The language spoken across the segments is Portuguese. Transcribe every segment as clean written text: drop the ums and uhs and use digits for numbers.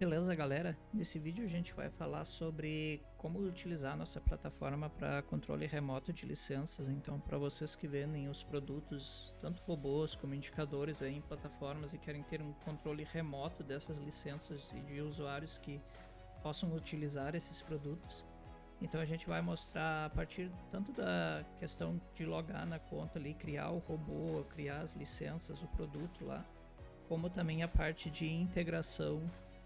Beleza, galera? Nesse vídeo a gente vai falar sobre como utilizar nossa plataforma para controle remoto de licenças. Então, para vocês que vendem os produtos, tanto robôs como indicadores aí em plataformas e querem ter um controle remoto dessas licenças e de usuários que possam utilizar esses produtos. Então a gente vai mostrar a partir tanto da questão de logar na conta ali, criar o robô, criar as licenças, o produto lá, como também a parte de integração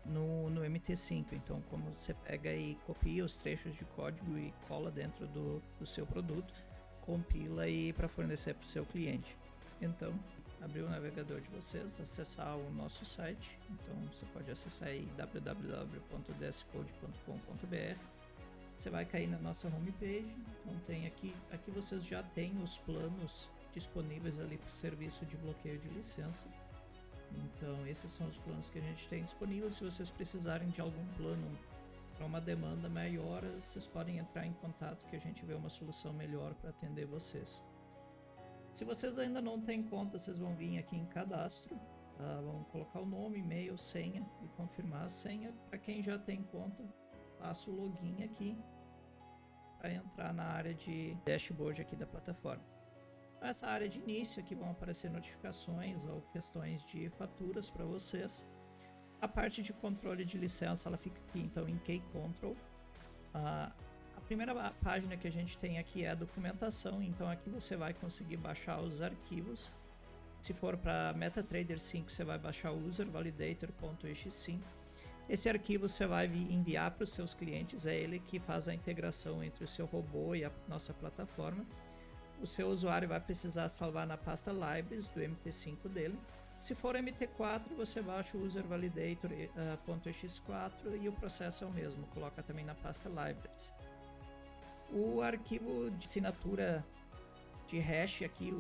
no MT5. Então, como você pega e copia os trechos de código e cola dentro do seu produto, compila aí para fornecer para o seu cliente. Então, abrir o navegador de vocês, acessar o nosso site. Então, você pode acessar aí www.dscode.com.br. Você vai cair na nossa homepage. Então, tem aqui vocês já têm os planos disponíveis ali para o serviço de bloqueio de licença. Então esses são os planos que a gente tem disponíveis. Se vocês precisarem de algum plano para uma demanda maior, vocês podem entrar em contato que a gente vê uma solução melhor para atender vocês. Se vocês ainda não têm conta, vocês vão vir aqui em cadastro, vão colocar o nome, e-mail, senha e confirmar a senha. Para quem já tem conta, passa o login aqui para entrar na área de dashboard aqui da plataforma. Essa área de início aqui vão aparecer notificações ou questões de faturas para vocês. A parte de controle de licença ela fica aqui então em Key Control. A primeira página que a gente tem aqui é a documentação, então aqui você vai conseguir baixar os arquivos. Se for para MetaTrader 5 você vai baixar o uservalidator.exe5. Esse arquivo você vai enviar para os seus clientes, é ele que faz a integração entre o seu robô e a nossa plataforma. O seu usuário vai precisar salvar na pasta libraries do MT5 dele. Se for MT4, você baixa o uservalidator.exe4 e o processo é o mesmo, coloca também na pasta libraries. O arquivo de assinatura de hash aqui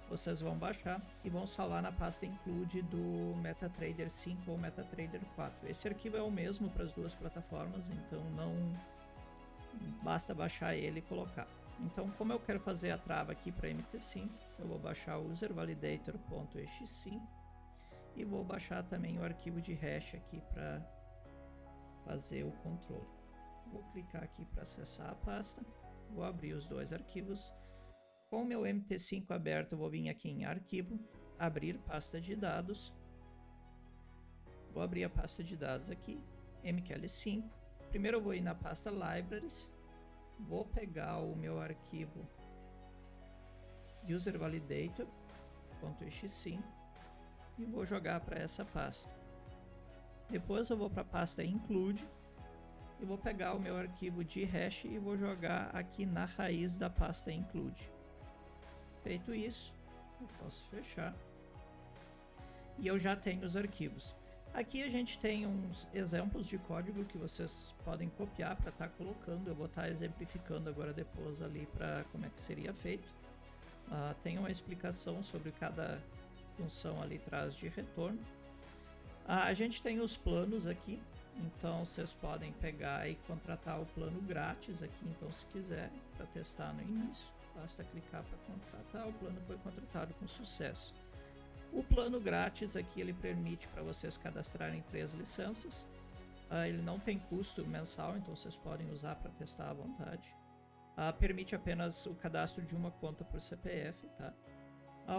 vocês vão baixar e vão salvar na pasta include do MetaTrader 5 ou MetaTrader 4. Esse arquivo é o mesmo para as duas plataformas, então não basta baixar ele e colocar. Então, como eu quero fazer a trava aqui para MT5, eu vou baixar o uservalidator.exe5 e vou baixar também o arquivo de hash aqui para fazer o controle. Vou clicar aqui para acessar a pasta, vou abrir os dois arquivos. Com o meu MT5 aberto, eu vou vir aqui em arquivo, abrir pasta de dados. Vou abrir a pasta de dados aqui, MQL5. Primeiro eu vou ir na pasta libraries. Vou pegar o meu arquivo uservalidator.exe5 e vou jogar para essa pasta. Depois eu vou para a pasta include e vou pegar o meu arquivo de hash e vou jogar aqui na raiz da pasta include. Feito isso, eu posso fechar e eu já tenho os arquivos. Aqui a gente tem uns exemplos de código que vocês podem copiar para estar colocando. Eu vou estar exemplificando agora depois ali para como é que seria feito. Tem uma explicação sobre cada função ali atrás de retorno. A gente tem os planos aqui, então vocês podem pegar e contratar o plano grátis aqui. Então se quiser para testar no início, basta clicar para contratar. O plano foi contratado com sucesso. O plano grátis aqui ele permite para vocês cadastrarem 3 licenças. Ele não tem custo mensal, então vocês podem usar para testar à vontade. Permite apenas o cadastro de uma conta por CPF, tá?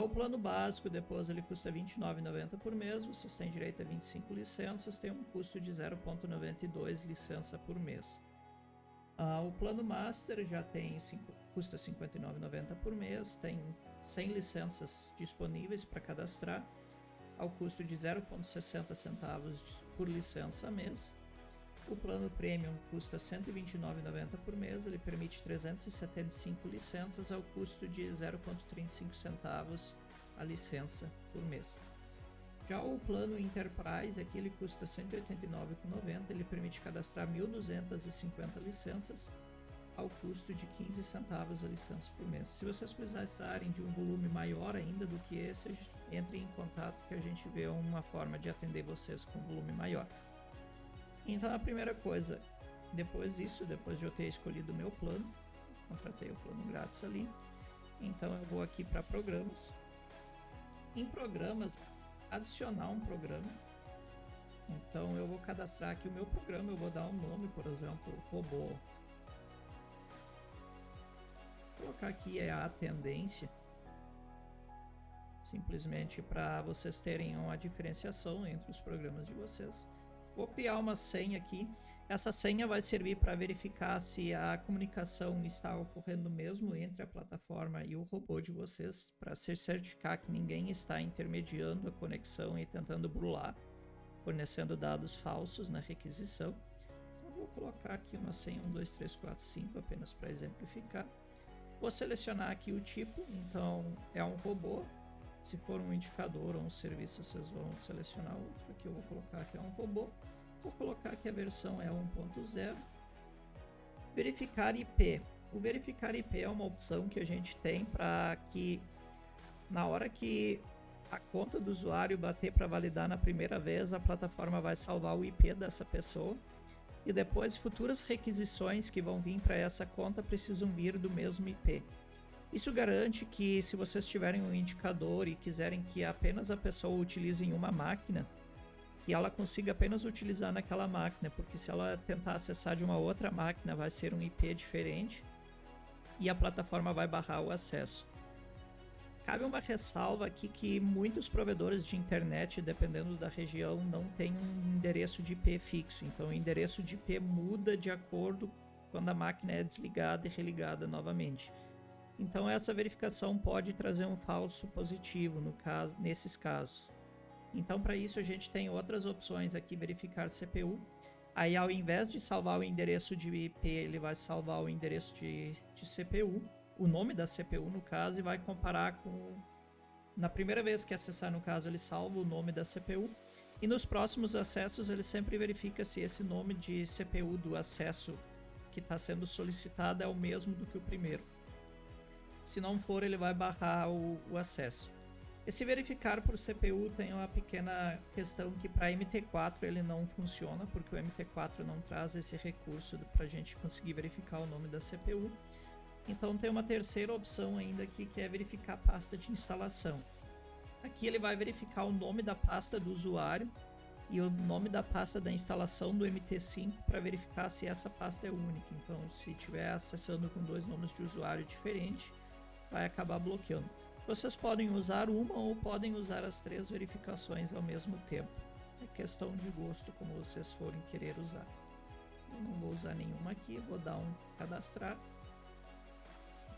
O plano básico depois ele custa R$ 29,90 por mês. Vocês têm direito a 25 licenças, tem um custo de 0,92 licença por mês. O plano Master já custa R$ 59,90 por mês, tem 100 licenças disponíveis para cadastrar, ao custo de 0,60 centavos por licença a mês. O plano Premium custa R$ 129,90 por mês, ele permite 375 licenças ao custo de 0,35 centavos a licença por mês. Já o plano Enterprise aqui ele custa R$ 189,90, ele permite cadastrar 1.250 licenças ao custo de 15 centavos a licença por mês. Se vocês precisarem de um volume maior ainda do que esse, entrem em contato que a gente vê uma forma de atender vocês com um volume maior. Então a primeira coisa, depois de eu ter escolhido o meu plano, contratei o plano grátis ali, então eu vou aqui para programas. Em programas, adicionar um programa. Então eu vou cadastrar aqui o meu programa, eu vou dar um nome, por exemplo, robô. Vou colocar aqui a tendência, simplesmente para vocês terem uma diferenciação entre os programas de vocês. Vou criar uma senha aqui. Essa senha vai servir para verificar se a comunicação está ocorrendo mesmo entre a plataforma e o robô de vocês, para se certificar que ninguém está intermediando a conexão e tentando burlar, fornecendo dados falsos na requisição. Então, vou colocar aqui uma senha 12345 apenas para exemplificar. Vou selecionar aqui o tipo, então é um robô. Se for um indicador ou um serviço, vocês vão selecionar outro. Aqui eu vou colocar que é um robô. Vou colocar que a versão é 1.0. Verificar IP. O verificar IP é uma opção que a gente tem para que na hora que a conta do usuário bater para validar na primeira vez, a plataforma vai salvar o IP dessa pessoa. E depois futuras requisições que vão vir para essa conta precisam vir do mesmo IP. Isso garante que se vocês tiverem um indicador e quiserem que apenas a pessoa utilize em uma máquina, que ela consiga apenas utilizar naquela máquina, porque se ela tentar acessar de uma outra máquina vai ser um IP diferente e a plataforma vai barrar o acesso. Cabe uma ressalva aqui que muitos provedores de internet, dependendo da região, não têm um endereço de IP fixo, então o endereço de IP muda de acordo quando a máquina é desligada e religada novamente. Então essa verificação pode trazer um falso positivo nesses casos. Então para isso a gente tem outras opções aqui, verificar CPU. Aí ao invés de salvar o endereço de IP, ele vai salvar o endereço de CPU, o nome da CPU no caso, e vai comparar com... Na primeira vez que acessar, no caso, ele salva o nome da CPU. E nos próximos acessos ele sempre verifica se esse nome de CPU do acesso que está sendo solicitado é o mesmo do que o primeiro. Se não for, ele vai barrar o acesso. Esse verificar por CPU tem uma pequena questão que para MT4 ele não funciona, porque o MT4 não traz esse recurso para a gente conseguir verificar o nome da CPU. Então tem uma terceira opção ainda aqui, que é verificar a pasta de instalação. Aqui ele vai verificar o nome da pasta do usuário e o nome da pasta da instalação do MT5 para verificar se essa pasta é única. Então se estiver acessando com dois nomes de usuário diferentes, vai acabar bloqueando. Vocês podem usar uma ou podem usar as três verificações ao mesmo tempo. É questão de gosto como vocês forem querer usar. Eu não vou usar nenhuma aqui, vou dar um cadastrar.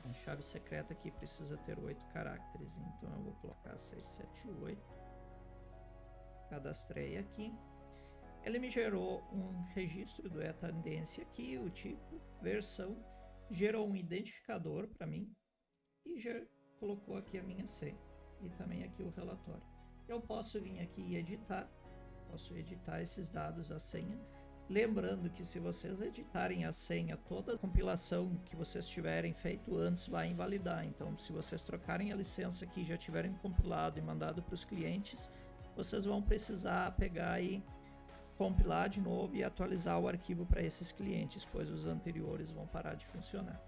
A chave secreta aqui precisa ter 8 caracteres, então eu vou colocar 678. Cadastrei aqui. Ele me gerou um registro do e-tendência aqui, o tipo, versão, gerou um identificador para mim e já colocou aqui a minha senha e também aqui o relatório. Eu posso vir aqui e editar, posso editar esses dados, a senha. Lembrando que se vocês editarem a senha, toda a compilação que vocês tiverem feito antes vai invalidar. Então, se vocês trocarem a licença aqui, já tiverem compilado e mandado para os clientes, vocês vão precisar pegar e compilar de novo e atualizar o arquivo para esses clientes, pois os anteriores vão parar de funcionar.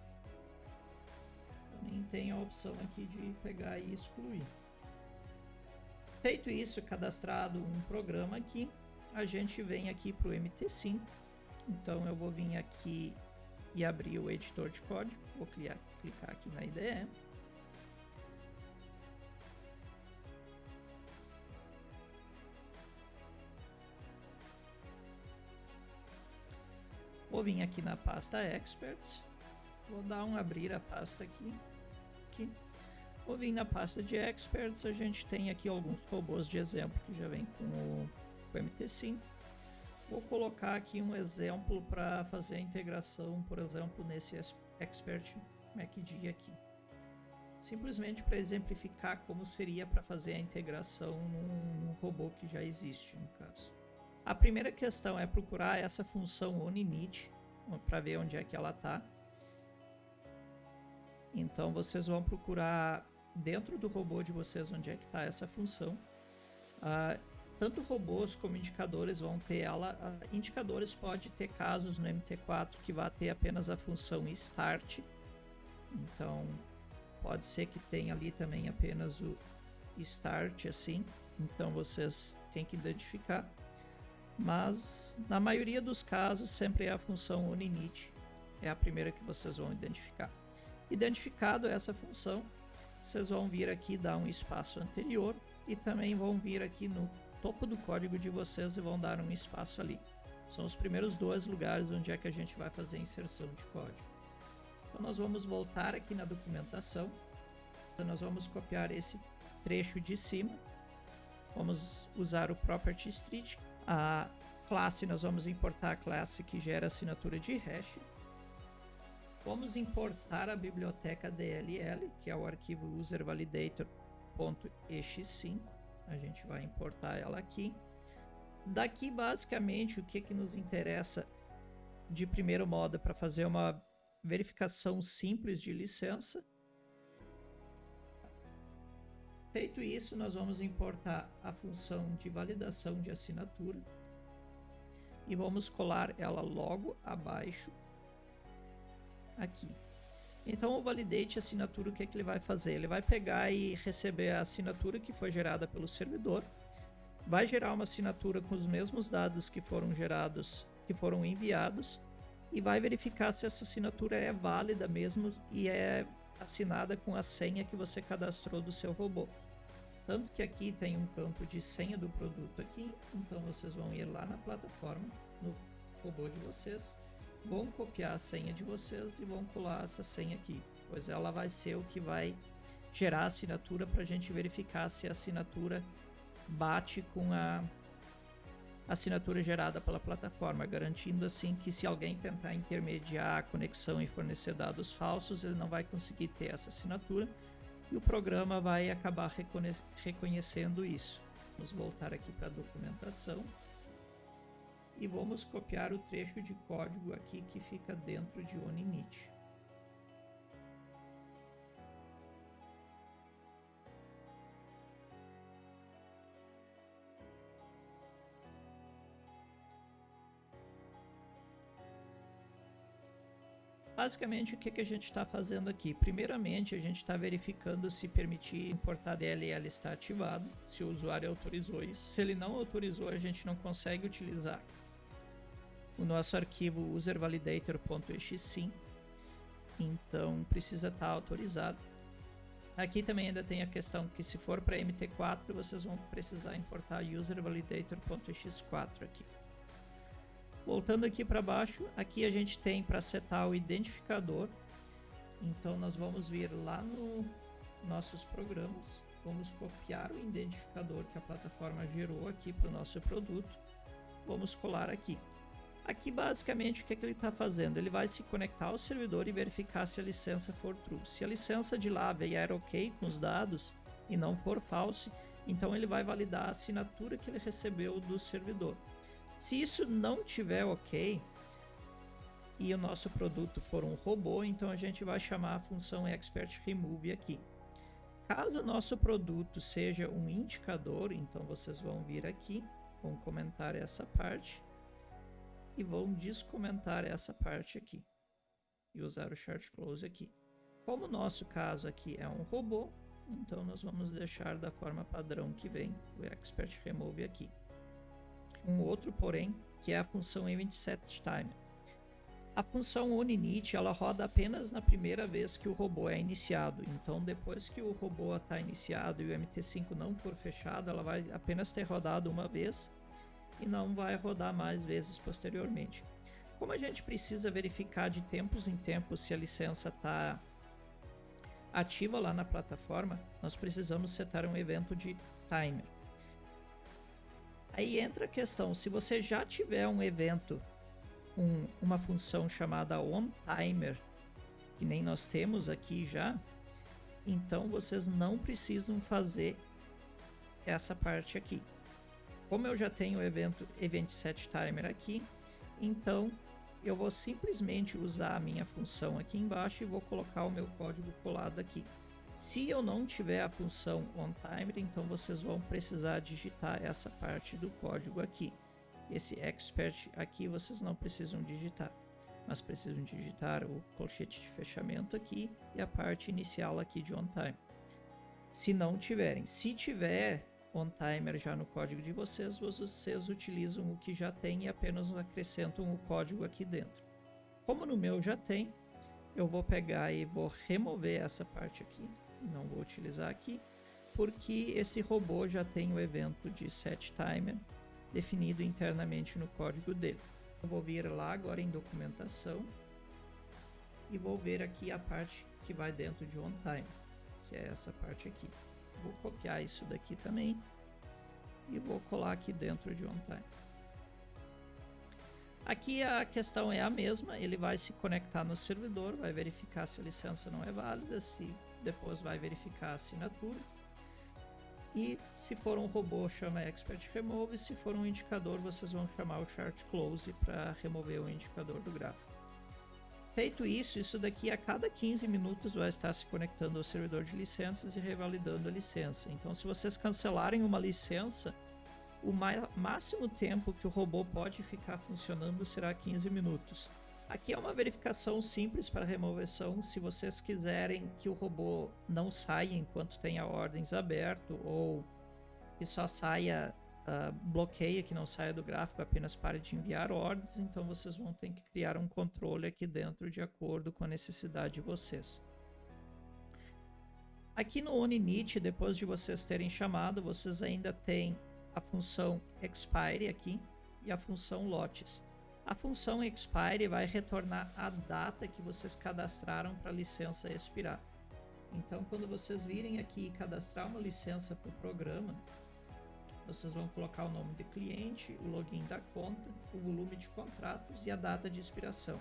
Também tem a opção aqui de pegar e excluir. Feito isso, cadastrado um programa aqui, a gente vem aqui para o MT5. Então eu vou vir aqui e abrir o editor de código. Vou clicar aqui na IDE. Vou vir aqui na pasta Experts. Vou dar um abrir a pasta aqui. Vou vir na pasta de Experts. A gente tem aqui alguns robôs de exemplo que já vem com o MT5. Vou colocar aqui um exemplo para fazer a integração, por exemplo, nesse Expert MACD aqui. Simplesmente para exemplificar como seria para fazer a integração num robô que já existe, no caso. A primeira questão é procurar essa função onInit para ver onde é que ela está. Então vocês vão procurar dentro do robô de vocês onde é que está essa função. Tanto robôs como indicadores vão ter ela. Indicadores pode ter casos no MT4 que vai ter apenas a função start. Então pode ser que tenha ali também apenas o start assim. Então vocês têm que identificar. mas na maioria dos casos sempre é a função onInit, é a primeira que vocês vão identificar. Identificado essa função, vocês vão vir aqui dar um espaço anterior e também vão vir aqui no topo do código de vocês e vão dar um espaço ali. São os primeiros dois lugares onde é que a gente vai fazer a inserção de código. Então nós vamos voltar aqui na documentação, então nós vamos copiar esse trecho de cima, vamos usar o property street, a classe nós vamos importar a classe que gera assinatura de hash, vamos importar a biblioteca DLL, que é o arquivo uservalidator.ex5, a gente vai importar ela aqui. Daqui basicamente o que nos interessa de primeiro modo para fazer uma verificação simples de licença. Feito isso, nós vamos importar a função de validação de assinatura e vamos colar ela logo abaixo aqui. Então o validate assinatura, o que ele vai fazer? Ele vai pegar e receber a assinatura que foi gerada pelo servidor, vai gerar uma assinatura com os mesmos dados que foram gerados, que foram enviados, e vai verificar se essa assinatura é válida mesmo e é assinada com a senha que você cadastrou do seu robô. Tanto que aqui tem um campo de senha do produto aqui, então vocês vão ir lá na plataforma, no robô de vocês, vão copiar a senha de vocês e vão colar essa senha aqui, pois ela vai ser o que vai gerar a assinatura para a gente verificar se a assinatura bate com a assinatura gerada pela plataforma, garantindo assim que se alguém tentar intermediar a conexão e fornecer dados falsos, ele não vai conseguir ter essa assinatura e o programa vai acabar reconhecendo isso. Vamos voltar aqui para a documentação e vamos copiar o trecho de código aqui que fica dentro de onInit. Basicamente, o que a gente está fazendo aqui? Primeiramente, a gente está verificando se permitir importar DLL está ativado, se o usuário autorizou isso. Se ele não autorizou, a gente não consegue utilizar o nosso arquivo uservalidator.ex5, então precisa estar autorizado. Aqui também ainda tem a questão que se for para MT4, vocês vão precisar importar uservalidator.ex4 aqui. Voltando aqui para baixo, aqui a gente tem para setar o identificador. Então nós vamos vir lá no nossos programas, vamos copiar o identificador que a plataforma gerou aqui para o nosso produto, vamos colar aqui. Aqui basicamente o que ele está fazendo? Ele vai se conectar ao servidor e verificar se a licença for true. Se a licença de lá vier ok com os dados e não for false, então ele vai validar a assinatura que ele recebeu do servidor. Se isso não tiver ok e o nosso produto for um robô, então a gente vai chamar a função expertRemove aqui. Caso o nosso produto seja um indicador, então vocês vão vir aqui, vão comentar essa parte e vão descomentar essa parte aqui e usar o short close aqui. Como o nosso caso aqui é um robô, então nós vamos deixar da forma padrão que vem o expertRemove aqui. Um outro, porém, que é a função eventSetTimer. A função onInit, ela roda apenas na primeira vez que o robô é iniciado. Então, depois que o robô está iniciado e o MT5 não for fechado, ela vai apenas ter rodado uma vez e não vai rodar mais vezes posteriormente. Como a gente precisa verificar de tempos em tempos se a licença está ativa lá na plataforma, nós precisamos setar um evento de timer. Aí entra a questão, se você já tiver um evento com uma função chamada onTimer, que nem nós temos aqui já, então vocês não precisam fazer essa parte aqui. Como eu já tenho o evento eventSetTimer aqui, então eu vou simplesmente usar a minha função aqui embaixo e vou colocar o meu código colado aqui. Se eu não tiver a função onTimer, então vocês vão precisar digitar essa parte do código aqui. Esse expert aqui vocês não precisam digitar, mas precisam digitar o colchete de fechamento aqui e a parte inicial aqui de onTimer. Se não tiverem, se tiver, OnTimer já no código de vocês utilizam o que já tem e apenas acrescentam o código aqui dentro. Como no meu já tem, eu vou pegar e vou remover essa parte aqui, não vou utilizar aqui, porque esse robô já tem o evento de setTimer definido internamente no código dele. Eu vou vir lá agora em documentação e vou ver aqui a parte que vai dentro de OnTimer, que é essa parte aqui. Vou copiar isso daqui também e vou colar aqui dentro de OnTimer. Aqui a questão é a mesma, ele vai se conectar no servidor, vai verificar se a licença não é válida, se depois vai verificar a assinatura. E se for um robô, chama Expert Remove, se for um indicador, vocês vão chamar o Chart Close para remover o indicador do gráfico. Feito isso, isso daqui a cada 15 minutos vai estar se conectando ao servidor de licenças e revalidando a licença. Então, se vocês cancelarem uma licença, o máximo tempo que o robô pode ficar funcionando será 15 minutos. Aqui é uma verificação simples para remoção. Se vocês quiserem que o robô não saia enquanto tenha ordens aberto, ou que só saia, bloqueia, que não saia do gráfico, apenas pare de enviar ordens, então vocês vão ter que criar um controle aqui dentro de acordo com a necessidade de vocês. Aqui no OnInit, depois de vocês terem chamado, vocês ainda têm a função expire aqui e a função lotes. A função expire vai retornar a data que vocês cadastraram para a licença expirar. Então, quando vocês virem aqui cadastrar uma licença para o programa, vocês vão colocar o nome do cliente, o login da conta, o volume de contratos e a data de expiração.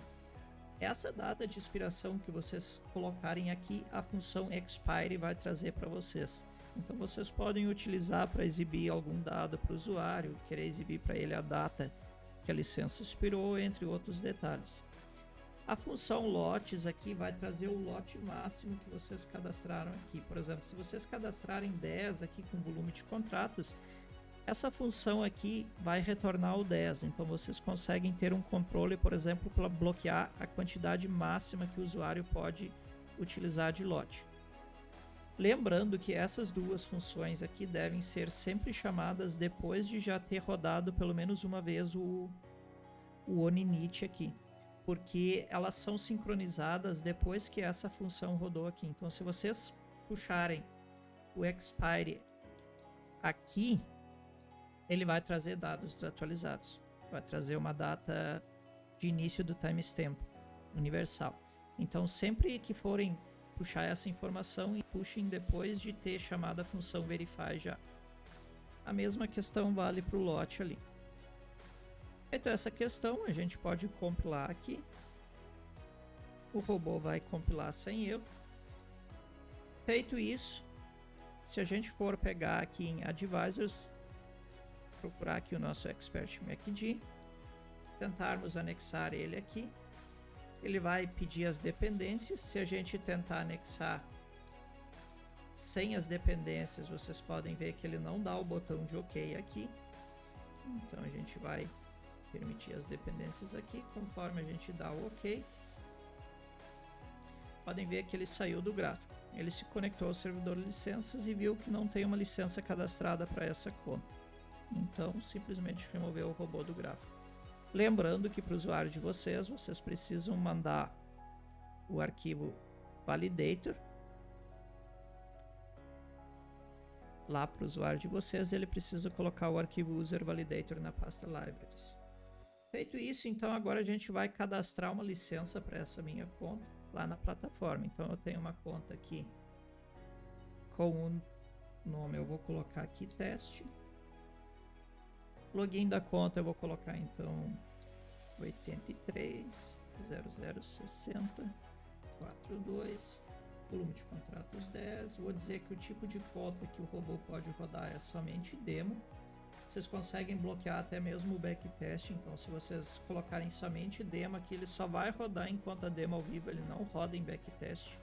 Essa data de expiração que vocês colocarem aqui, a função expire vai trazer para vocês. Então vocês podem utilizar para exibir algum dado para o usuário, querer exibir para ele a data que a licença expirou, entre outros detalhes. A função lotes aqui vai trazer o lote máximo que vocês cadastraram aqui. Por exemplo, se vocês cadastrarem 10 aqui com volume de contratos, essa função aqui vai retornar o 10. Então vocês conseguem ter um controle, por exemplo, para bloquear a quantidade máxima que o usuário pode utilizar de lote. Lembrando que essas duas funções aqui devem ser sempre chamadas depois de já ter rodado pelo menos uma vez o OnInit aqui, porque elas são sincronizadas depois que essa função rodou aqui. Então, se vocês puxarem o expire aqui, ele vai trazer dados desatualizados, vai trazer uma data de início do timestamp universal. Então, sempre que forem puxar essa informação, e puxem depois de ter chamado a função verify já. A mesma questão vale para o lote ali. Então essa questão a gente pode compilar aqui. O robô vai compilar sem erro. Feito isso, se a gente for pegar aqui em Advisors, procurar aqui o nosso Expert MACD, tentarmos anexar ele aqui, ele vai pedir as dependências. Se a gente tentar anexar sem as dependências, vocês podem ver que ele não dá o botão de OK aqui. Então a gente vai permitir as dependências aqui. Conforme a gente dá o OK, podem ver que ele saiu do gráfico. Ele se conectou ao servidor de licenças e viu que não tem uma licença cadastrada para essa conta. Então simplesmente removeu o robô do gráfico. Lembrando que para o usuário de vocês precisam mandar o arquivo validator lá para o usuário de vocês. Ele precisa colocar o arquivo user validator na pasta libraries. Feito isso, então agora a gente vai cadastrar uma licença para essa minha conta lá na plataforma. Então eu tenho uma conta aqui com o nome, eu vou colocar aqui teste. Login da conta eu vou colocar então 83.0060.42, volume de contratos 10. Vou dizer que o tipo de conta que o robô pode rodar é somente demo. Vocês conseguem bloquear até mesmo o backtest, então se vocês colocarem somente demo aqui, ele só vai rodar em conta demo ao vivo, ele não roda em backtest.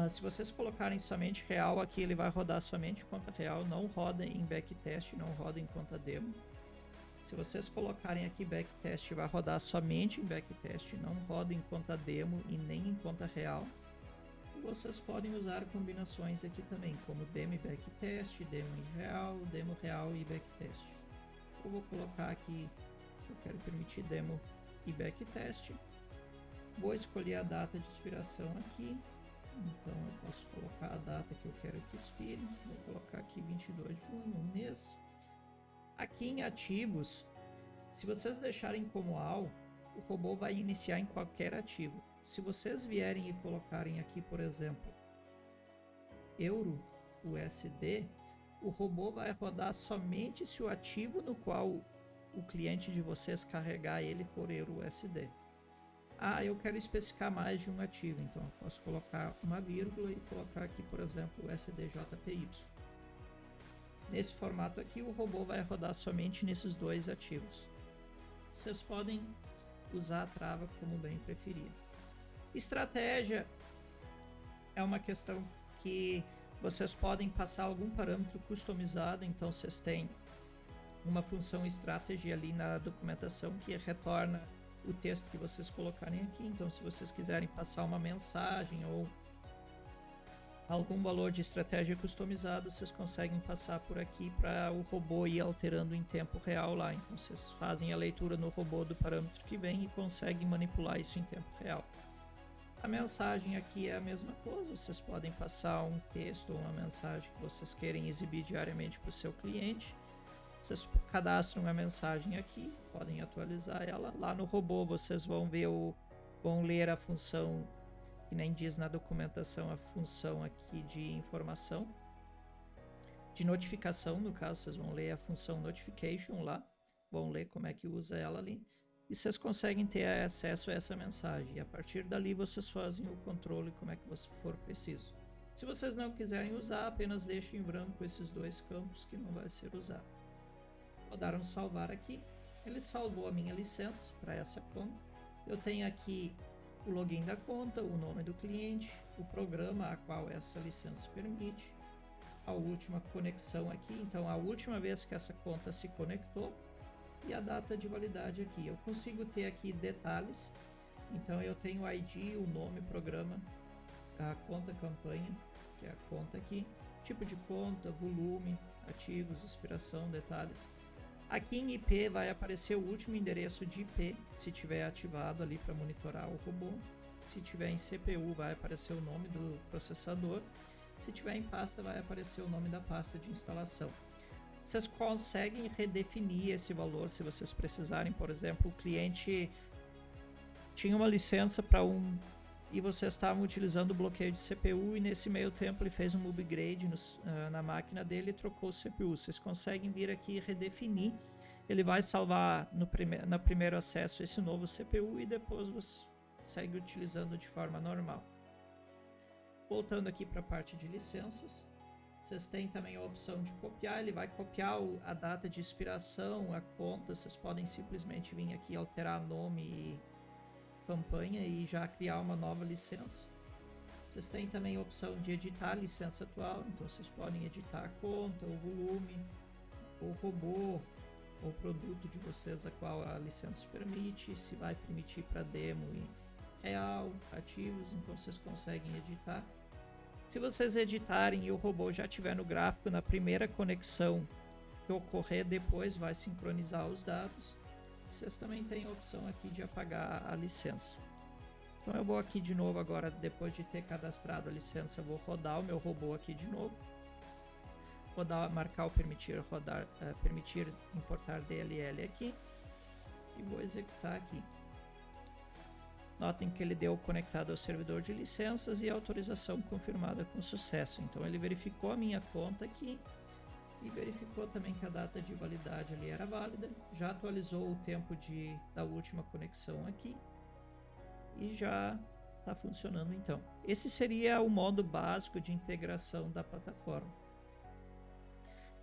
Se vocês colocarem somente real aqui, ele vai rodar somente em conta real, não roda em backtest, não roda em conta demo. Se vocês colocarem aqui backtest, vai rodar somente em backtest, não roda em conta demo e nem em conta real. Vocês podem usar combinações aqui também, como demo e backtest, demo real e backtest. Eu vou colocar aqui, eu quero permitir demo e backtest. Vou escolher a data de expiração aqui, então eu posso colocar a data que eu quero que expire. Vou colocar aqui 22 de junho, um mês. Aqui em ativos, se vocês deixarem como AL, o robô vai iniciar em qualquer ativo. Se vocês vierem e colocarem aqui, por exemplo, Euro USD, o robô vai rodar somente se o ativo no qual o cliente de vocês carregar ele for Euro USD. Ah, eu quero especificar mais de um ativo, então eu posso colocar uma vírgula e colocar aqui, por exemplo, USDJPY. Nesse formato aqui, o robô vai rodar somente nesses dois ativos. Vocês podem usar a trava como bem preferir. Estratégia é uma questão que vocês podem passar algum parâmetro customizado, então vocês têm uma função strategy ali na documentação que retorna o texto que vocês colocarem aqui. Então, se vocês quiserem passar uma mensagem ou algum valor de estratégia customizado, vocês conseguem passar por aqui para o robô ir alterando em tempo real lá. Então, vocês fazem a leitura no robô do parâmetro que vem e conseguem manipular isso em tempo real. A mensagem aqui é a mesma coisa, vocês podem passar um texto ou uma mensagem que vocês querem exibir diariamente para o seu cliente. Vocês cadastram a mensagem aqui, podem atualizar ela. Lá no robô vocês vão ler a função, que nem diz na documentação, a função aqui de informação, de notificação, no caso vocês vão ler a função notification lá, vão ler como é que usa ela ali. E vocês conseguem ter acesso a essa mensagem. E a partir dali vocês fazem o controle como é que for preciso. Se vocês não quiserem usar, apenas deixem em branco esses dois campos que não vai ser usado. Vou dar um salvar aqui. Ele salvou a minha licença para essa conta. Eu tenho aqui o login da conta, o nome do cliente, o programa a qual essa licença permite, a última conexão aqui. Então, a última vez que essa conta se conectou, e a data de validade aqui. Eu consigo ter aqui detalhes, então eu tenho o ID, o nome, o programa, a conta campanha, que é a conta aqui, tipo de conta, volume, ativos, expiração, detalhes. Aqui em IP vai aparecer o último endereço de IP, se tiver ativado ali para monitorar o robô. Se tiver em CPU vai aparecer o nome do processador. Se tiver em pasta vai aparecer o nome da pasta de instalação. Vocês conseguem redefinir esse valor se vocês precisarem. Por exemplo, o cliente tinha uma licença para e vocês estavam utilizando o bloqueio de CPU e nesse meio tempo ele fez um upgrade na máquina dele e trocou o CPU. Vocês conseguem vir aqui e redefinir. Ele vai salvar no primeiro acesso esse novo CPU e depois você segue utilizando de forma normal. Voltando aqui para a parte de licenças. Vocês têm também a opção de copiar, ele vai copiar a data de expiração, a conta. Vocês podem simplesmente vir aqui alterar nome e campanha e já criar uma nova licença. Vocês têm também a opção de editar a licença atual, então vocês podem editar a conta, o volume, o robô, ou o produto de vocês a qual a licença permite, se vai permitir para demo e real, ativos, então vocês conseguem editar. Se vocês editarem e o robô já estiver no gráfico na primeira conexão que ocorrer, depois vai sincronizar os dados. Vocês também têm a opção aqui de apagar a licença. Então eu vou aqui de novo agora, depois de ter cadastrado a licença, eu vou rodar o meu robô aqui de novo. Vou marcar o permitir importar DLL aqui e vou executar aqui. Notem que ele deu conectado ao servidor de licenças e autorização confirmada com sucesso. Então ele verificou a minha conta aqui e verificou também que a data de validade ali era válida. Já atualizou o tempo da última conexão aqui e já está funcionando então. Esse seria o modo básico de integração da plataforma.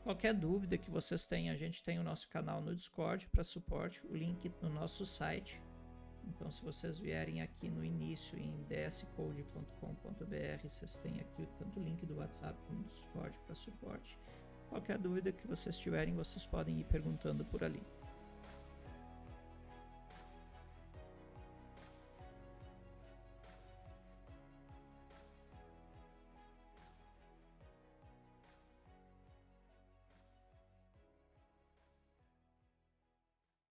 Qualquer dúvida que vocês tenham, a gente tem o nosso canal no Discord para suporte, o link no nosso site. Então, se vocês vierem aqui no início em dscode.com.br, vocês têm aqui tanto o link do WhatsApp como do Discord para suporte. Qualquer dúvida que vocês tiverem, vocês podem ir perguntando por ali.